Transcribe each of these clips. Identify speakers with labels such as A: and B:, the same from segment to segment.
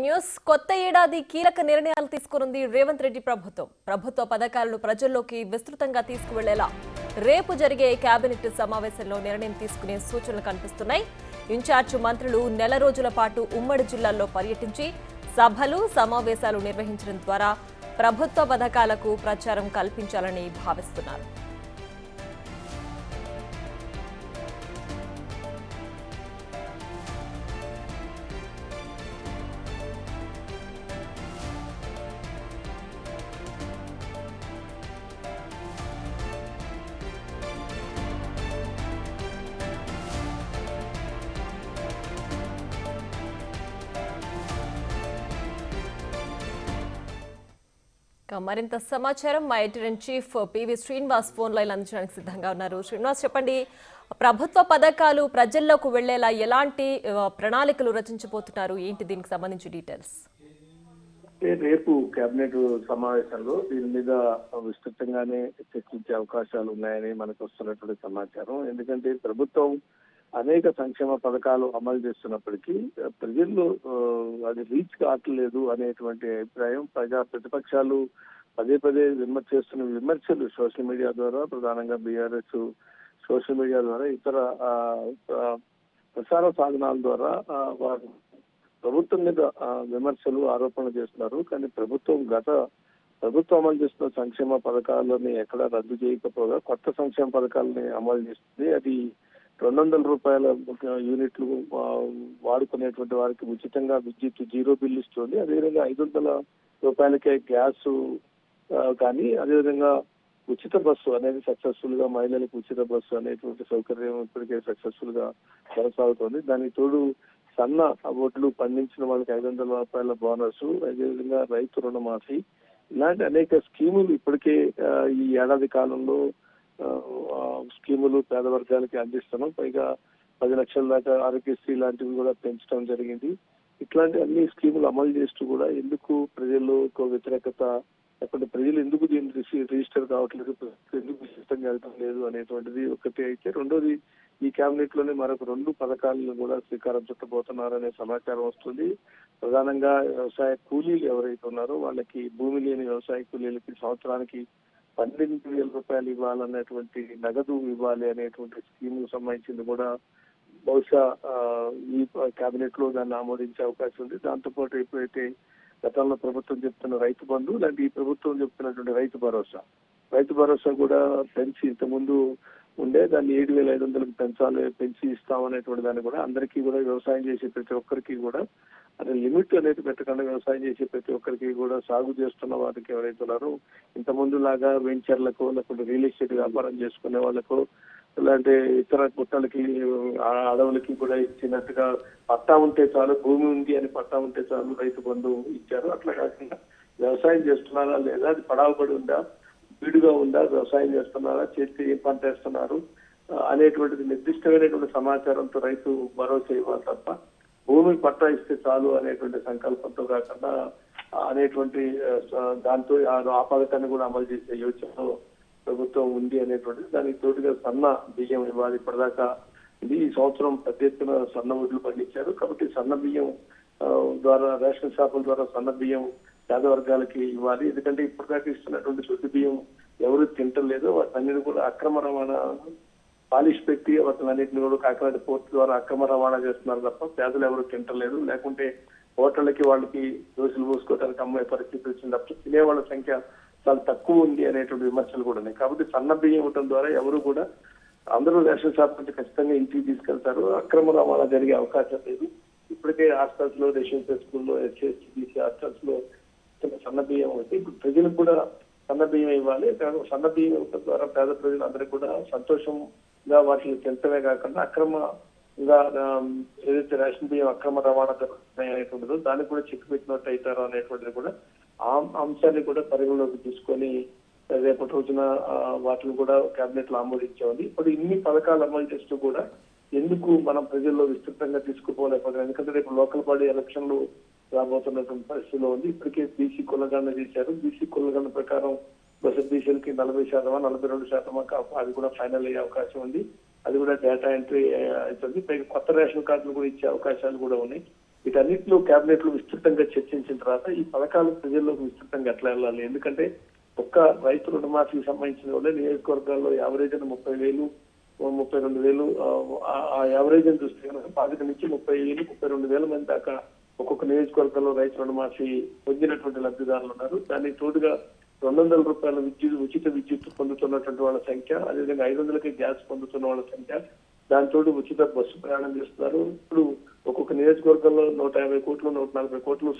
A: News కొత్త ఏడాది కీలక నిర్ణయాలు తీసుకున్నది రేవంత్ రెడ్డి ప్రభుత్వం. ప్రభుత్వ పథకాలను ప్రజల్లోకి విస్తృతంగా తీసుకువెళ్లేలా రేపు జరిగే కేబినెట్ సమావేశంలో నిర్ణయం తీసుకునే సూచనలు కనిపిస్తున్నాయి. ఇన్ఛార్జ్ మంత్రులు నెల రోజుల పాటు ఉమ్మడి జిల్లాల్లో పర్యటించి సభలు సమావేశాలు నిర్వహించడం ద్వారా ప్రభుత్వ పథకాలకు ప్రచారం కల్పించాలని భావిస్తున్నారు. మరింత సమాచారం మా editor in chief PV Srinivas phone line అందించడానికి సిద్ధంగా ఉన్నారు. శ్రీనివాస్, చెప్పండి, ప్రభుత్వ పథకాలు ప్రజల్లోకి వెళ్లేలా ఎలాంటి ప్రణాళికలు రచించబోతున్నారు, ఏంటి దీనికి సంబంధించి డీటెయిల్స్?
B: రేపు కేబినెట్ సమావేశంలో దీని మీద విస్తృతంగానే చర్చించే అవకాశాలు ఉన్నాయని మనకు వస్తున్నటువంటి సమాచారం. ఎందుకంటే ప్రభుత్వం అనేక సంక్షేమ పథకాలు అమలు చేస్తున్నప్పటికీ ప్రజల్లో అది రీచ్ కావట్లేదు అనేటువంటి అభిప్రాయం ప్రతిపక్షాలు పదే పదే చేస్తున్న విమర్శలు సోషల్ మీడియా ద్వారా, ప్రధానంగా బీఆర్ఎస్ సోషల్ మీడియా ద్వారా, ఇతర ప్రసార సాధనాల ద్వారా వారు ప్రభుత్వం మీద విమర్శలు ఆరోపణలు చేస్తున్నారు. కానీ ప్రభుత్వం అమలు చేస్తున్న సంక్షేమ పథకాలని ఎక్కడా రద్దు చేయకపోగా కొత్త సంక్షేమ పథకాలని అమలు చేస్తుంది. అది 200 రూపాయల యూనిట్లు వాడుకునేటువంటి వారికి ఉచితంగా విద్యుత్ జీరో బిల్ ఇస్తుంది. అదేవిధంగా 500 రూపాయలకే గ్యాస్ కానీ, అదేవిధంగా ఉచిత బస్సు అనేది సక్సెస్ఫుల్ గా మహిళలకు ఉచిత బస్సు అనేటువంటి సౌకర్యం ఇప్పటికే సక్సెస్ఫుల్ గా కొనసాగుతోంది. దానికి తోడు సన్న ఓట్లు పండించిన వాళ్ళకి 500 రూపాయల బోనస్, అదేవిధంగా రైతు రుణమాఫీ, ఇలాంటి అనేక స్కీములు ఇప్పటికే ఈ ఏడాది కాలంలో స్కీములు పేద వర్గాలకి అందిస్తున్నాం. పైగా 10 లక్షల దాకా ఆరోగ్యశ్రీ లాంటివి కూడా పెంచడం జరిగింది. ఇట్లాంటి అన్ని స్కీములు అమలు చేస్తూ కూడా ఎందుకు ప్రజల్లో వ్యతిరేకత, లేకపోతే ప్రజలు ఎందుకు దీన్ని రిజిస్టర్ కావట్లేదు, ఎందుకు విస్తృతంగా వెళ్తాం లేదు అనేటువంటిది ఒకటి అయితే, రెండోది ఈ కేబినెట్ లోనే మరొక 2 పథకాలను కూడా శ్రీకారం చుట్టబోతున్నారనే సమాచారం వస్తుంది. ప్రధానంగా వ్యవసాయ కూలీలు ఎవరైతే ఉన్నారో వాళ్ళకి, భూమి లేని వ్యవసాయ కూలీలకి సంవత్సరానికి 12,000 రూపాయలు ఇవ్వాలనేటువంటి, నగదు ఇవ్వాలి అనేటువంటి స్కీమ్ సంబంధించింది కూడా బహుశా ఈ కేబినెట్ లో దాన్ని ఆమోదించే అవకాశం ఉంది. దాంతోపాటు ఎప్పుడైతే గతంలో ప్రభుత్వం చెప్తున్న రైతు బంధు, లేదంటే ఈ ప్రభుత్వం చెప్తున్నటువంటి రైతు భరోసా కూడా పెంచి, ఇంతకుముందు ఉండే దాన్ని 7,500కి పెంచి ఇస్తామనేటువంటి దాన్ని కూడా అందరికీ కూడా, వ్యవసాయం చేసే ప్రతి ఒక్కరికి కూడా అది లిమిట్ అనేది పెట్టకుండా వ్యవసాయం చేసే ప్రతి ఒక్కరికి కూడా, సాగు చేస్తున్న వారికి ఎవరైతే ఉన్నారో ఇంత ముందు లాగా వెంచర్లకు, లేకపోతే రియల్ ఎస్టేట్ వ్యాపారం చేసుకునే వాళ్ళకు, ఇలాంటి ఇతర గుట్టలకి అడవులకి కూడా ఇచ్చినట్టుగా పట్టా ఉంటే చాలు, భూమి ఉంది అని పట్టా ఉంటే చాలు రైతు బంధు ఇచ్చారు. అట్లా కాకుండా వ్యవసాయం చేస్తున్నారా లేదా, అది పడావబడి ఉందా, బీడుగా ఉందా, వ్యవసాయం చేస్తున్నారా, చేతి ఏం పంట వేస్తున్నారు అనేటువంటిది నిర్దిష్టమైనటువంటి సమాచారంతో రైతు భరోసా ఇవ్వాలి తప్ప భూమి పట్టా ఇస్తే చాలు అనేటువంటి సంకల్పంతో కాకుండా అనేటువంటి దాంతో ఆ పథకాన్ని కూడా అమలు చేసే యోచనలో ప్రభుత్వం ఉంది అనేటువంటిది. దానికి తోడుగా సన్న బియ్యం ఇవ్వాలి. ఇప్పటిదాకా ఈ సంవత్సరం పెద్ద ఎత్తున సన్న వడ్లు పండించారు. కాబట్టి సన్న బియ్యం ద్వారా, రేషన్ షాపుల ద్వారా సన్న బియ్యం పేద వర్గాలకి ఇవ్వాలి. ఎందుకంటే ఇప్పటిదాకా ఇస్తున్నటువంటి శుద్ధి బియ్యం ఎవరు తింటలేదు. వాటన్నిటి కూడా అక్రమ రవాణా, పాలిష్ పెట్టి వాటినన్నింటినీ కూడా కాకినాడ పోర్టు ద్వారా అక్రమ రవాణా చేస్తున్నారు తప్ప పేదలు ఎవరు తింటలేదు. లేకుంటే హోటళ్ళకి వాళ్ళకి దోశలు పోసుకోవడానికి అమ్మాయి పరిస్థితి వచ్చింది తప్ప తినేవాళ్ళ సంఖ్య చాలా తక్కువ ఉంది అనేటువంటి విమర్శలు కూడా ఉన్నాయి. కాబట్టి సన్న బియ్యం ఇవ్వడం ద్వారా ఎవరు కూడా, అందరూ రేషన్ షాప్ నుంచి ఖచ్చితంగా ఇంటికి తీసుకెళ్తారు. అక్రమ రవాణా జరిగే అవకాశం లేదు. ఇప్పటికే హాస్టల్స్ లో, రెసిడెన్షియల్ స్కూల్లో, HSBC హాస్టల్స్ లో సన్న బియ్యం వచ్చి ఇప్పుడు ప్రజలకు కూడా సన్న బియ్యం ఇవ్వాలి. సన్న బియ్యం ఇవ్వడం ద్వారా పేద ప్రజలందరికీ కూడా సంతోషంగా వాటిని తింటమే కాకుండా, అక్రమంగా ఏదైతే రేషన్ బియ్యం అక్రమ రవాణా జరుగుతున్నాయి అనేటువంటిదో దానికి కూడా చెక్ పెట్టినట్టు అవుతారు అనేటువంటిది కూడా, ఆ అంశాన్ని కూడా పరిగణలోకి తీసుకొని రేపటి రోజున వాటిని కూడా కేబినెట్ లో ఆమోదించామండి. ఇప్పుడు ఇన్ని పథకాలు అమలు చేస్తూ కూడా ఎందుకు మనం ప్రజల్లో విస్తృతంగా తీసుకుపోలేకపోతున్నాం? ఎందుకంటే రేపు లోకల్ బాడీ ఎలక్షన్లు రాబోతున్నటువంటి పరిస్థితిలో ఉంది. ఇప్పటికే బీసీ కులగణన చేశారు. బీసీ కులగణన ప్రకారం బీసీలకి 40%, 42% అది కూడా ఫైనల్ అయ్యే అవకాశం ఉంది. అది కూడా డేటా ఎంట్రీ అవుతుంది. పైగా కొత్త రేషన్ కార్డులు కూడా ఇచ్చే అవకాశాలు కూడా ఉన్నాయి. వీటన్నిటిలో కేబినెట్ లో విస్తృతంగా చర్చించిన తర్వాత ఈ పథకాలు ప్రజల్లోకి విస్తృతంగా ఎట్లా వెళ్ళాలి. ఎందుకంటే ఒక్క రైతు రుణమాఫీకి సంబంధించిన వాళ్ళే నియోజకవర్గాల్లో యావరేజ్ 30,000 32,000 ఆ యావరేజ్ అని చూస్తే కనుక 25 నుంచి 30,000 32,000 మంది దాకా ఒక్కొక్క నియోజకవర్గంలో రైతు రుణమాఫీ పొందినటువంటి లబ్ధిదారులు ఉన్నారు. దానికి తోడుగా 200 రూపాయల ఉచిత విద్యుత్ పొందుతున్నటువంటి వాళ్ళ సంఖ్య, అదేవిధంగా 500కి గ్యాస్ పొందుతున్న వాళ్ళ సంఖ్య, దాంతో ఉచిత బస్సు ప్రయాణం చేస్తున్నారు. ఇప్పుడు ఒక్కొక్క నియోజకవర్గంలో 150 కోట్లు 140 కోట్లు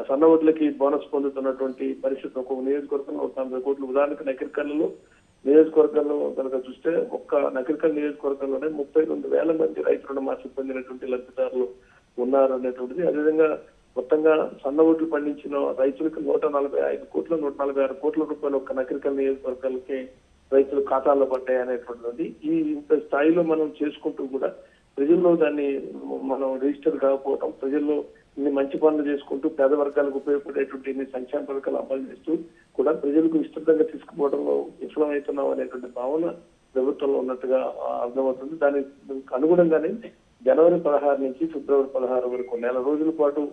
B: సన్న ఓట్లకి బోనస్ పొందుతున్నటువంటి పరిస్థితి. ఒక్కొక్క నియోజకవర్గంలో 140 కోట్లు. ఉదాహరణకు నకిరికల్లులో నియోజకవర్గంలో కనుక చూస్తే ఒక్క నకిరికల్ నియోజకవర్గంలోనే 32,000 మంది రైతు రుణమాఫీ పొందినటువంటి లబ్ధిదారులు ఉన్నారు అనేటువంటిది. అదేవిధంగా మొత్తంగా సన్న ఓట్లు పండించిన రైతులకు 145 కోట్లు 146 కోట్ల రూపాయలు ఒక్క నకిరికల్ నియోజకవర్గాలకి రైతుల ఖాతాల్లో పడ్డాయి అనేటువంటిది. ఈ ఇంత స్థాయిలో మనం చేసుకుంటూ కూడా ప్రజల్లో దాన్ని మనం రిజిస్టర్ కాకపోవడం, ప్రజల్లో ఇన్ని మంచి పనులు చేసుకుంటూ పేద వర్గాలకు ఉపయోగపడేటువంటి ఇన్ని సంక్షేమ పథకాలు అమలు చేస్తూ కూడా ప్రజలకు విస్తృతంగా తీసుకుపోవడంలో విఫలమవుతున్నాం అనేటువంటి భావన ప్రభుత్వంలో ఉన్నట్టుగా అర్థమవుతుంది. దానికి అనుగుణంగానే జనవరి 16 నుంచి ఫిబ్రవరి 16 వరకు నెల రోజుల పాటు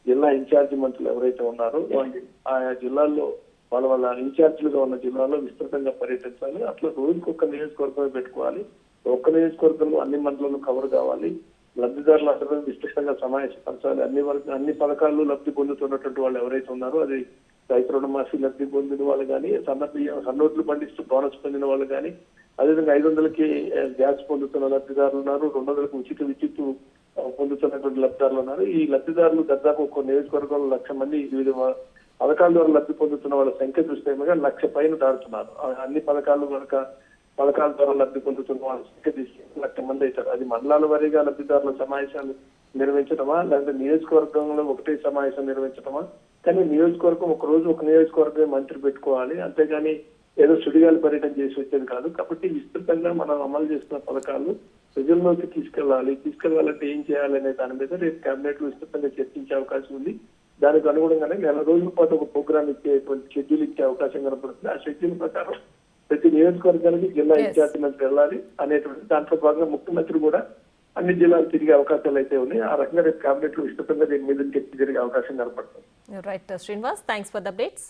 B: జిల్లా ఇన్ఛార్జి మంత్రులు ఎవరైతే ఉన్నారో వాళ్ళు ఆయా జిల్లాల్లో వాళ్ళ ఇన్ఛార్జీలుగా ఉన్న జిల్లాలో విస్తృతంగా పర్యటించాలి. అట్లా రోజుకి ఒక్క నియోజకవర్గమే పెట్టుకోవాలి. ఒక్క నియోజకవర్గంలో అన్ని మండలాలు కవర్ కావాలి. లబ్ధిదారులు అందరూ విస్తృతంగా సమావేశపరచాలి. అన్ని పథకాలు లబ్ధి పొందుతున్నటువంటి వాళ్ళు ఎవరైతే ఉన్నారో అది రైతు రుణమాఫీ లబ్ధి పొందిన వాళ్ళు కానీ, సన్నోట్లు పండిస్తూ బోనస్ పొందిన వాళ్ళు కానీ, అదేవిధంగా 500కి గ్యాస్ పొందుతున్న లబ్ధిదారులు ఉన్నారు. 200కి ఉచిత విద్యుత్ పొందుతున్నటువంటి లబ్ధిదారులు ఉన్నారు. ఈ లబ్ధిదారులు దాదాపు ఒక్కో నియోజకవర్గంలో 1,00,000 మంది వివిధ పథకాల ద్వారా లబ్ధి పొందుతున్న వాళ్ళ సంఖ్య చూస్తే 1,00,000 పైన దాటుతున్నారు. అన్ని పథకాల ద్వారా లబ్ధి పొందుతున్న వాళ్ళ సంఖ్య తీసుకు 1,00,000 మంది అవుతారు. అది మండలాల వారీగా లబ్ధిదారుల సమావేశాలు నిర్వహించడమా, లేకపోతే నియోజకవర్గంలో ఒకటే సమావేశం నిర్వహించడమా? కానీ నియోజకవర్గం ఒక రోజు ఒక నియోజకవర్గం మంత్రి పెట్టుకోవాలి, అంతేగాని ఏదో సుడిగాలి పర్యటన చేసి వచ్చేది కాదు. కాబట్టి విస్తృతంగా మనం అమలు చేస్తున్న పథకాలు ప్రజల్లోకి తీసుకెళ్లాలంటే ఏం చేయాలనే దాని మీద రేపు కేబినెట్ లో విస్తృతంగా చర్చించే అవకాశం ఉంది. దానికి అనుగుణంగానే నెల రోజుల పాటు ఒక ప్రోగ్రామ్ ఇచ్చేటువంటి షెడ్యూల్ ఇచ్చే అవకాశం కనపడుతుంది. ఆ షెడ్యూల్ ప్రకారం ప్రతి నియోజకవర్గానికి జిల్లా ఇన్ఛార్జి మంత్రి వెళ్ళాలి అనేటువంటి దాంట్లో భాగంగా ముఖ్యమంత్రి కూడా అన్ని జిల్లాలు తిరిగే అవకాశాలు అయితే ఉన్నాయి. ఆ రకంగా రేపు కేబినెట్ లో విస్తృతంగా దీని మీద చర్చ జరిగే అవకాశం కనపడుతుంది.
A: Right Srinivas, thanks for the updates.